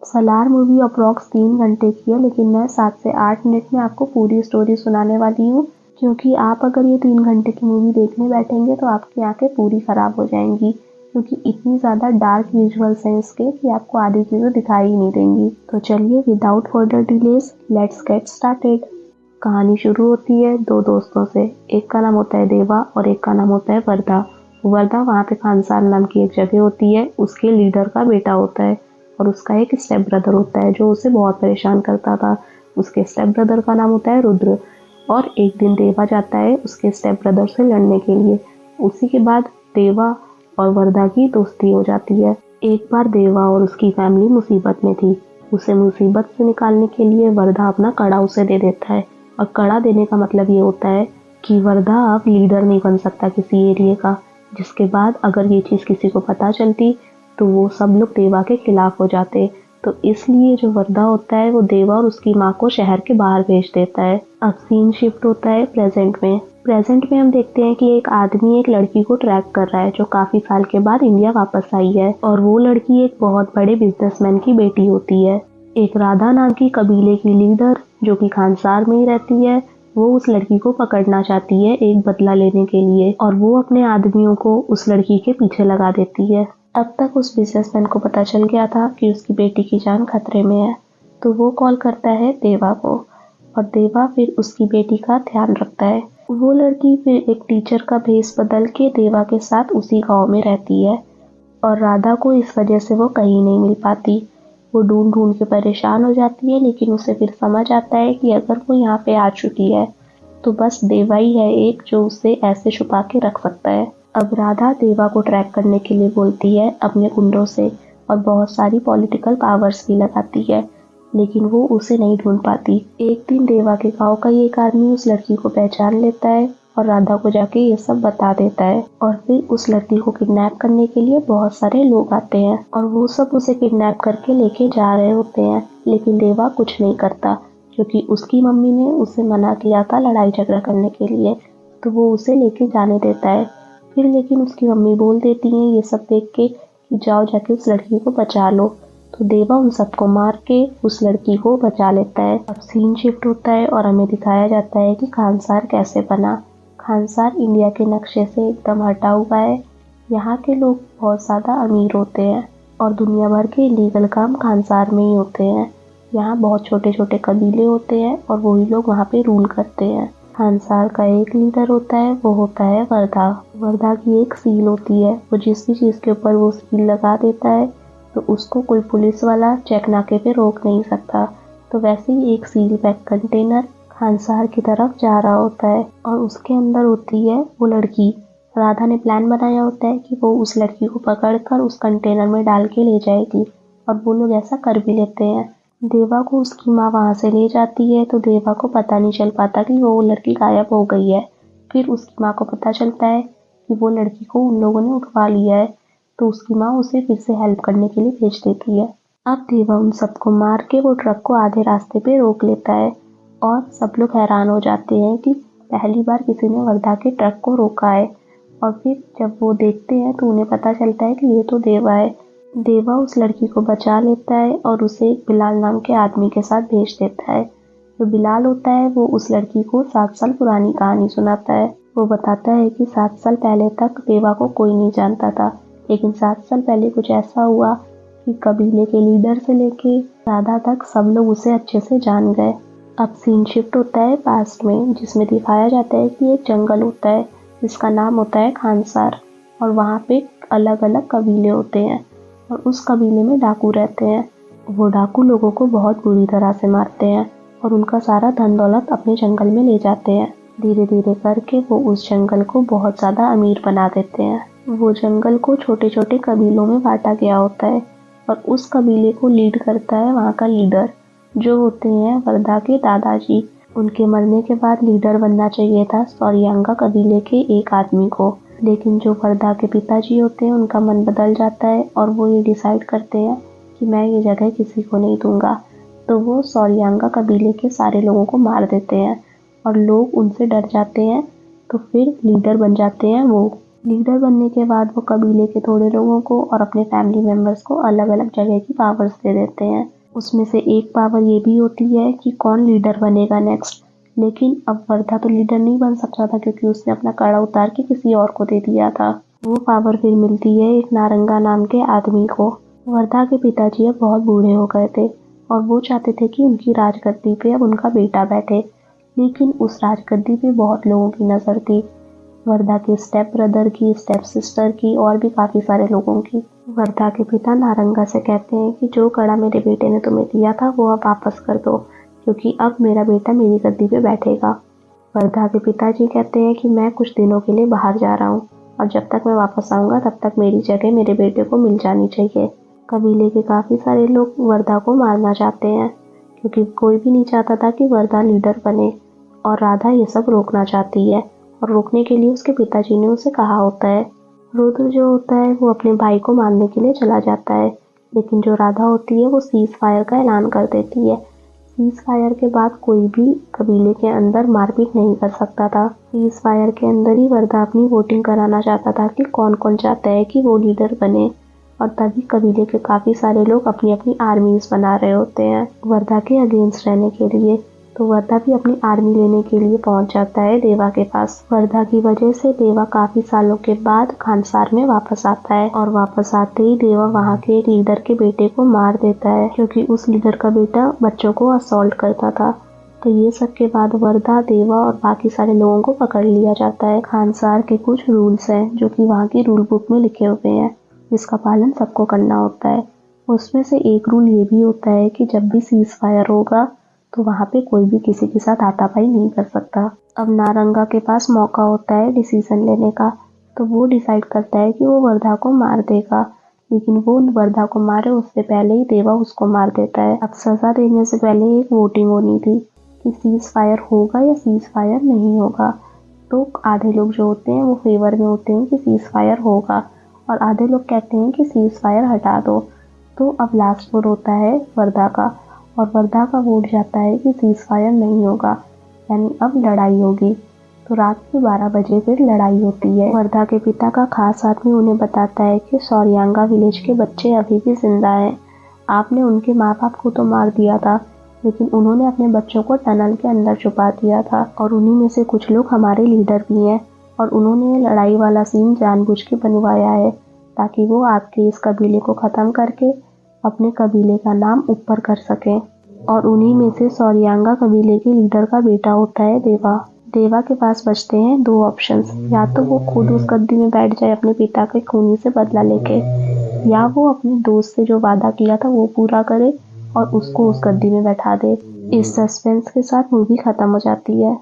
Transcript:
Salaar movie approx 3 घंटे की है, लेकिन मैं 7 से 8 मिनट में आपको पूरी स्टोरी सुनाने वाली हूँ, क्योंकि आप अगर ये 3 घंटे की मूवी देखने बैठेंगे तो आपकी आंखें पूरी खराब हो जाएंगी, क्योंकि इतनी ज़्यादा डार्क विजुअल्स हैं इसके कि आपको आधी चीज़ें दिखाई ही नहीं देंगी। तो चलिए without further delays let's get started. कहानी शुरू होती है दो दोस्तों से। एक का नाम होता है देवा और एक का नाम होता है वर्धा। वर्धा वहाँ पे खानसार नाम की एक जगह होती है, उसके लीडर का बेटा होता है और उसका एक स्टेप ब्रदर होता है जो उसे बहुत परेशान करता था। उसके स्टेप ब्रदर का नाम होता है रुद्र। और एक दिन देवा जाता है उसके स्टेप ब्रदर से लड़ने के लिए। उसी के बाद देवा और वर्धा की दोस्ती हो जाती है। एक बार देवा और उसकी फैमिली मुसीबत में थी। उसे मुसीबत से निकालने के लिए वर्धा अपना कड़ा उसे दे देता है, और कड़ा देने का मतलब ये होता है कि वर्धा अब लीडर नहीं बन सकता किसी एरिया का, जिसके बाद अगर ये चीज़ किसी को पता चलती तो वो सब लोग देवा के खिलाफ हो जाते। तो इसलिए जो वर्धा होता है वो देवा और उसकी माँ को शहर के बाहर भेज देता है। अब सीन शिफ्ट होता है प्रेजेंट में। प्रेजेंट में हम देखते हैं कि एक आदमी एक लड़की को ट्रैक कर रहा है जो काफी साल के बाद इंडिया वापस आई है, और वो लड़की एक बहुत बड़े बिजनेसमैन की बेटी होती है। एक राधा नाम की कबीले की लीडर जो कि खानसार में ही रहती है, वो उस लड़की को पकड़ना चाहती है एक बदला लेने के लिए, और वो अपने आदमियों को उस लड़की के पीछे लगा देती है। अब तक उस बिजनेसमैन को पता चल गया था कि उसकी बेटी की जान खतरे में है, तो वो कॉल करता है देवा को, और देवा फिर उसकी बेटी का ध्यान रखता है। वो लड़की फिर एक टीचर का भेष बदल के देवा के साथ उसी गांव में रहती है, और राधा को इस वजह से वो कहीं नहीं मिल पाती। वो ढूंढ ढूंढ के परेशान हो जाती है, लेकिन उसे फिर समझ आता है कि अगर वो यहाँ पे आ चुकी है तो बस देवा ही है एक जो उसे ऐसे छुपा के रख सकता है। अब राधा देवा को ट्रैक करने के लिए बोलती है अपने गुंडों से, और बहुत सारी पॉलिटिकल पावर्स भी लगाती है, लेकिन वो उसे नहीं ढूंढ पाती। एक दिन देवा के गांव का ही एक आदमी उस लड़की को पहचान लेता है और राधा को जाके ये सब बता देता है, और फिर उस लड़की को किडनैप करने के लिए बहुत सारे लोग आते हैं और वो सब उसे किडनैप करके लेके जा रहे होते हैं, लेकिन देवा कुछ नहीं करता क्योंकि उसकी मम्मी ने उसे मना किया था लड़ाई झगड़ा करने के लिए, तो वो उसे लेके जाने देता है। फिर लेकिन उसकी मम्मी बोल देती है ये सब देख के कि जाओ जाके उस लड़की को बचा लो, तो देवा उन सबको मार के उस लड़की को बचा लेता है। अब सीन शिफ्ट होता है और हमें दिखाया जाता है कि खानसार कैसे बना। खानसार इंडिया के नक्शे से एकदम हटा हुआ है। यहाँ के लोग बहुत ज़्यादा अमीर होते हैं और दुनिया भर के इलीगल काम खानसार में ही होते हैं। यहाँ बहुत छोटे छोटे कबीले होते हैं और वही लोग वहाँ पे रूल करते हैं। खानसार का एक लीडर होता है, वो होता है वर्धा। वर्धा की एक सील होती है, वो जिस भी चीज़ के ऊपर वो सील लगा देता है तो उसको कोई पुलिस वाला चेक नाके पे रोक नहीं सकता। तो वैसे ही एक सील पैक कंटेनर खानसार की तरफ जा रहा होता है और उसके अंदर होती है वो लड़की। राधा ने प्लान बनाया होता है कि वो उस लड़की को पकड़कर उस कंटेनर में डाल के ले जाएगी, और वो लोग ऐसा कर भी लेते हैं। देवा को उसकी माँ वहाँ से ले जाती है, तो देवा को पता नहीं चल पाता कि वो लड़की गायब हो गई है। फिर उसकी माँ को पता चलता है कि वो लड़की को उन लोगों ने उठवा लिया है, तो उसकी माँ उसे फिर से हेल्प करने के लिए भेज देती है। अब देवा उन सबको मार के वो ट्रक को आधे रास्ते पे रोक लेता है, और सब लोग हैरान हो जाते हैं कि पहली बार किसी ने वर्धा के ट्रक को रोका है। और फिर जब वो देखते हैं तो उन्हें पता चलता है कि ये तो देवा है। देवा उस लड़की को बचा लेता है और उसे एक बिलाल नाम के आदमी के साथ भेज देता है। जो बिलाल होता है वो उस लड़की को 7 साल पुरानी कहानी सुनाता है। वो बताता है कि 7 साल पहले तक देवा को कोई नहीं जानता था, लेकिन 7 साल पहले कुछ ऐसा हुआ कि कबीले के लीडर से लेके राधा तक सब लोग उसे अच्छे से जान गए। अब सीन शिफ्ट होता है पास्ट में, जिसमें दिखाया जाता है कि एक जंगल होता है जिसका नाम होता है खानसार, और वहाँ पे अलग अलग कबीले होते हैं और उस कबीले में डाकू रहते हैं। वो डाकू लोगों को बहुत बुरी तरह से मारते हैं और उनका सारा धन दौलत अपने जंगल में ले जाते हैं। धीरे धीरे करके वो उस जंगल को बहुत ज़्यादा अमीर बना देते हैं। वो जंगल को छोटे छोटे कबीलों में बांटा गया होता है और उस कबीले को लीड करता है वहाँ का लीडर, जो होते हैं वर्धा के दादाजी। उनके मरने के बाद लीडर बनना चाहिए था सौरियांगा कबीले के एक आदमी को, लेकिन जो वर्धा के पिताजी होते हैं उनका मन बदल जाता है और वो ये डिसाइड करते हैं कि मैं ये जगह किसी को नहीं दूंगा। तो वो सौरियांगा कबीले के सारे लोगों को मार देते हैं और लोग उनसे डर जाते हैं, तो फिर लीडर बन जाते हैं वो। लीडर बनने के बाद वो कबीले के थोड़े लोगों को और अपने फैमिली मेम्बर्स को अलग अलग जगह की पावर्स दे देते हैं। उसमें से एक पावर ये भी होती है कि कौन लीडर बनेगा नेक्स्ट। लेकिन अब वर्धा तो लीडर नहीं बन सकता था क्योंकि उसने अपना कड़ा उतार के किसी और को दे दिया था। वो पावर फिर मिलती है एक नारंगा नाम के आदमी को। वर्धा के पिताजी अब बहुत बूढ़े हो गए थे और वो चाहते थे कि उनकी राजगद्दी पे अब उनका बेटा बैठे, लेकिन उस राजगद्दी पे बहुत लोगों की नज़र थी। वर्धा के स्टेप ब्रदर की, स्टेप सिस्टर की और भी काफ़ी सारे लोगों की। वर्धा के पिता नारंगा से कहते हैं कि जो कड़ा मेरे बेटे ने तुम्हें दिया था वो अब वापस कर दो, क्योंकि अब मेरा बेटा मेरी गद्दी पे बैठेगा। वर्धा के पिताजी कहते हैं कि मैं कुछ दिनों के लिए बाहर जा रहा हूँ और जब तक मैं वापस आऊँगा तब तक मेरी जगह मेरे बेटे को मिल जानी चाहिए। कबीले के काफ़ी सारे लोग वर्धा को मारना चाहते हैं क्योंकि कोई भी नहीं चाहता था कि वर्धा लीडर बने, और राधा ये सब रोकना चाहती है और रोकने के लिए उसके पिताजी ने उसे कहा होता है। रुद्र जो होता है वो अपने भाई को मारने के लिए चला जाता है, लेकिन जो राधा होती है वो सीज फायर का ऐलान कर देती है। सीज फायर के बाद कोई भी कबीले के अंदर मारपीट नहीं कर सकता था। सीज फायर के अंदर ही वर्धा अपनी वोटिंग कराना चाहता था कि कौन कौन चाहता है कि वो लीडर बने, और तभी कबीले के काफ़ी सारे लोग अपनी अपनी आर्मीज बना रहे होते हैं वर्धा के अगेंस्ट रहने के लिए। तो वर्धा भी अपनी आर्मी लेने के लिए पहुंच जाता है देवा के पास। वर्धा की वजह से देवा काफ़ी सालों के बाद खानसार में वापस आता है, और वापस आते ही देवा वहाँ के एक लीडर के बेटे को मार देता है क्योंकि उस लीडर का बेटा बच्चों को असॉल्ट करता था। तो ये सब के बाद वर्धा, देवा और बाकी सारे लोगों को पकड़ लिया जाता है। खानसार के कुछ रूल्स हैं जो कि वहाँ की रूल बुक में लिखे हुए हैं, जिसका पालन सबको करना होता है। उसमें से एक रूल ये भी होता है कि जब भी सीज फायर होगा तो वहाँ पे कोई भी किसी के साथ हाथापाई नहीं कर सकता। अब नारंगा के पास मौका होता है डिसीजन लेने का, तो वो डिसाइड करता है कि वो वर्धा को मार देगा, लेकिन वो वर्धा को मारे उससे पहले ही देवा उसको मार देता है। अब सज़ा देने से पहले एक वोटिंग होनी थी कि सीज फायर होगा या सीज फायर नहीं होगा। तो आधे लोग जो होते हैं वो फेवर में होते हैं कि सीज फायर होगा, और आधे लोग कहते हैं कि सीज फायर हटा दो। तो अब लास्ट वोट होता है वर्धा का, और वर्धा का वोट जाता है कि सीज फायर नहीं होगा, यानी अब लड़ाई होगी। तो रात के 12 बजे फिर लड़ाई होती है। वर्धा के पिता का खास आदमी उन्हें बताता है कि सौरियांगा विलेज के बच्चे अभी भी जिंदा हैं। आपने उनके माँ बाप को तो मार दिया था, लेकिन उन्होंने अपने बच्चों को टनल के अंदर छुपा दिया था, और उन्हीं में से कुछ लोग हमारे लीडर भी हैं, और उन्होंने ये लड़ाई वाला सीन जानबूझ के बनवाया है ताकि वो आपके इस कबीले को ख़त्म करके अपने कबीले का नाम ऊपर कर सकें। और उन्हीं में से सौरियांगा कबीले के लीडर का बेटा होता है देवा। देवा के पास बचते हैं दो ऑप्शंस, या तो वो खुद उस गद्दी में बैठ जाए अपने पिता के खूनी से बदला लेके, या वो अपने दोस्त से जो वादा किया था वो पूरा करे और उसको उस गद्दी में बैठा दे। इस सस्पेंस के साथ मूवी खत्म हो जाती है।